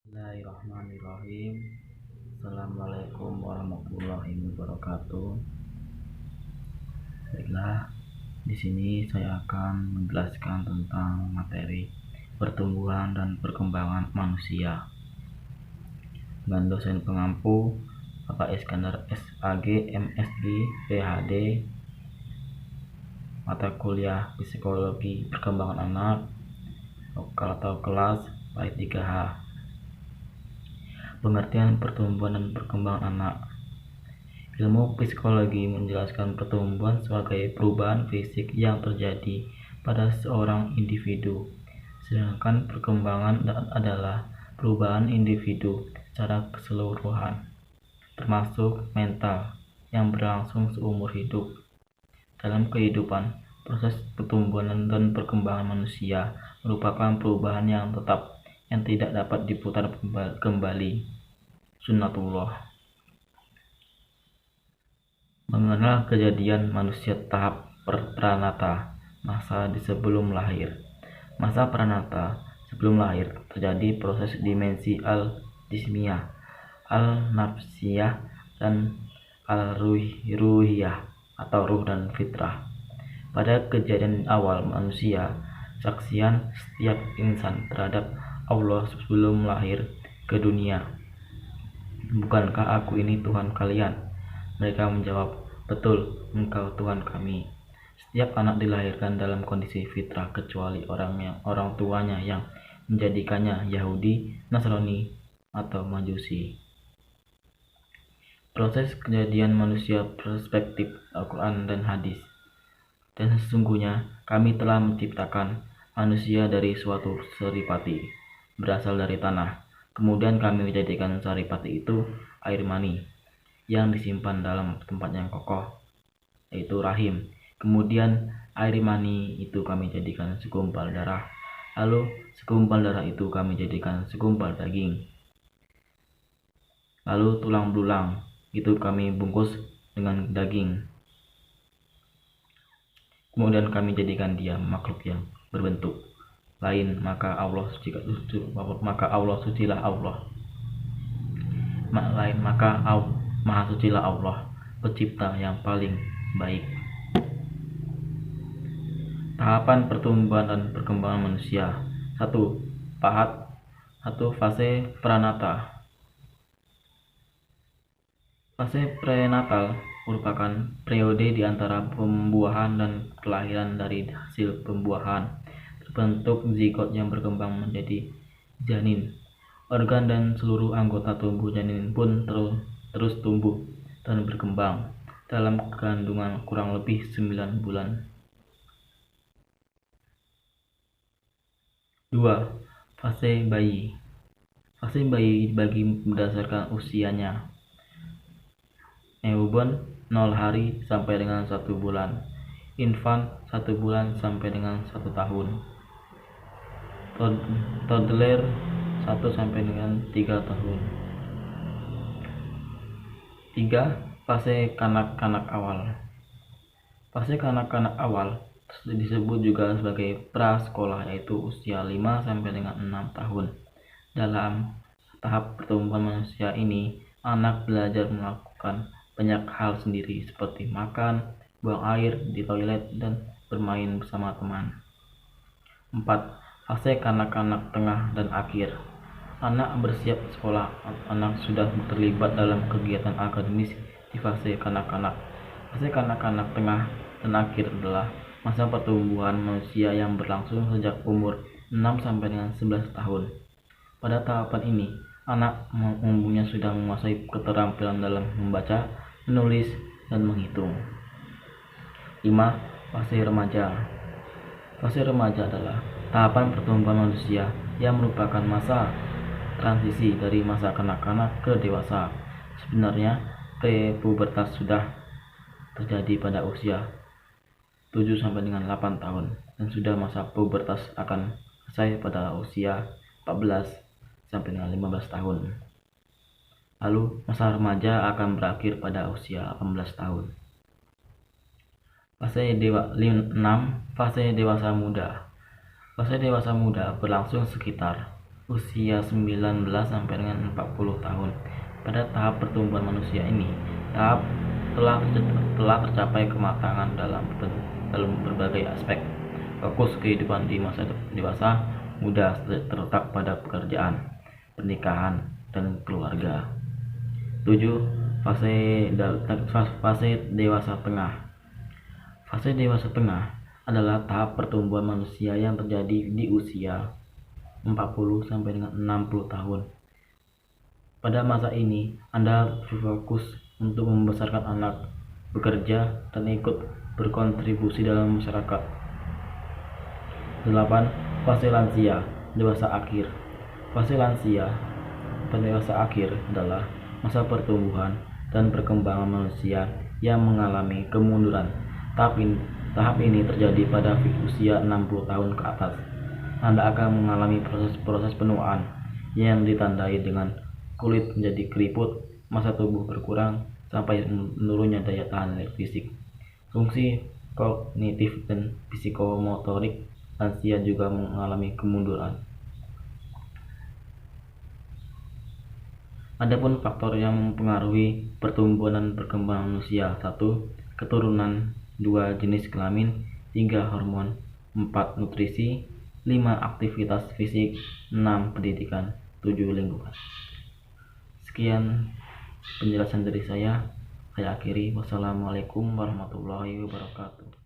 Bismillahirrahmanirrahim. Assalamualaikum warahmatullahi wabarakatuh. Baiklah, di sini saya akan menjelaskan tentang materi pertumbuhan dan perkembangan manusia dengan dosen pengampu Bapak Iskandar SAG MSI PhD, mata kuliah Psikologi Perkembangan Anak atau kelas bait 3H. Pengertian pertumbuhan dan perkembangan anak. Ilmu psikologi menjelaskan pertumbuhan sebagai perubahan fisik yang terjadi pada seorang individu, sedangkan perkembangan adalah perubahan individu secara keseluruhan, termasuk mental, yang berlangsung seumur hidup. Dalam kehidupan, proses pertumbuhan dan perkembangan manusia merupakan perubahan yang tetap yang tidak dapat diputar kembali. Sunnatullah. Mengenal kejadian manusia tahap pranata, masa di sebelum lahir. Masa pranata sebelum lahir terjadi proses dimensi al-jismiyah, al-nafsiyah, dan al-ruhiyah atau ruh dan fitrah. Pada kejadian awal manusia, saksian setiap insan terhadap Allah sebelum lahir ke dunia. Bukankah aku ini Tuhan kalian? Mereka menjawab, betul, engkau Tuhan kami. Setiap anak dilahirkan dalam kondisi fitrah kecuali orang tuanya yang menjadikannya Yahudi, Nasrani, atau Majusi. Proses kejadian manusia perspektif Al-Quran dan hadis. Dan sesungguhnya kami telah menciptakan manusia dari suatu saripati, berasal dari tanah. Kemudian kami menjadikan saripati itu air mani yang disimpan dalam tempat yang kokoh, yaitu rahim. Kemudian air mani itu kami jadikan segumpal darah. Lalu segumpal darah itu kami jadikan segumpal daging. Lalu tulang belulang itu kami bungkus dengan daging. Kemudian kami jadikan dia makhluk yang berbentuk lain, maka Allah sucilah Allah. Maha sucilah Allah, pencipta yang paling baik. Tahapan pertumbuhan dan perkembangan manusia. 1. Fase pranata. Fase prenatal merupakan periode di antara pembuahan dan kelahiran. Dari hasil pembuahan terbentuk zigot yang berkembang menjadi janin. Organ dan seluruh anggota tubuh janin pun terus tumbuh dan berkembang dalam kandungan kurang lebih 9 bulan. 2. Fase bayi. Fase bayi dibagi berdasarkan usianya. Newborn 0 hari sampai dengan 1 bulan. Infant 1 bulan sampai dengan 1 tahun. Toddler 1 sampai dengan 3 tahun. 3. Fase kanak-kanak awal. Fase kanak-kanak awal disebut juga sebagai prasekolah, yaitu usia 5 sampai dengan 6 tahun. Dalam tahap pertumbuhan manusia ini, anak belajar melakukan banyak hal sendiri seperti makan, buang air di toilet, dan bermain bersama teman. 4. Fase kanak-kanak tengah dan akhir. Anak bersiap sekolah. Anak sudah terlibat dalam kegiatan akademis di fase kanak-kanak. Fase kanak-kanak tengah dan akhir adalah masa pertumbuhan manusia yang berlangsung sejak umur 6 sampai dengan 11 tahun. Pada tahapan ini, anak umumnya sudah menguasai keterampilan dalam membaca, menulis, dan menghitung. 5. Fase remaja. Fase remaja adalah tahapan pertumbuhan manusia yang merupakan masa transisi dari masa kanak-kanak ke dewasa. Sebenarnya, pre-pubertas sudah terjadi pada usia 7 sampai dengan 8 tahun dan sudah masa pubertas akan selesai pada usia 14 sampai dengan 15 tahun. Lalu masa remaja akan berakhir pada usia 18 tahun. Fase 6. Fase dewasa muda. Fase dewasa muda berlangsung sekitar usia 19 sampai dengan 40 tahun. Pada tahap pertumbuhan manusia ini, tahap telah tercapai kematangan dalam berbagai aspek. Fokus kehidupan di masa dewasa muda terletak pada pekerjaan, pernikahan, dan keluarga. 7. Fase dewasa tengah. Fase dewasa tengah adalah tahap pertumbuhan manusia yang terjadi di usia 40 sampai dengan 60 tahun. Pada masa ini, Anda berfokus untuk membesarkan anak, bekerja, dan ikut berkontribusi dalam masyarakat. 8. Fase lansia, dewasa akhir. Fase lansia dan dewasa akhir adalah masa pertumbuhan dan perkembangan manusia yang mengalami kemunduran. Tahap ini terjadi pada usia 60 tahun ke atas. Anda akan mengalami proses penuaan yang ditandai dengan kulit menjadi keriput, massa tubuh berkurang, sampai menurunnya daya tahan fisik. Fungsi kognitif dan psikomotorik lansia juga mengalami kemunduran. Adapun faktor yang mempengaruhi pertumbuhan dan perkembangan manusia: 1. Keturunan, 2. Jenis kelamin, 3. Hormon, 4. Nutrisi, 5. Aktivitas fisik, 6. Pendidikan, 7. Lingkungan. Sekian penjelasan dari saya akhiri. Wassalamualaikum warahmatullahi wabarakatuh.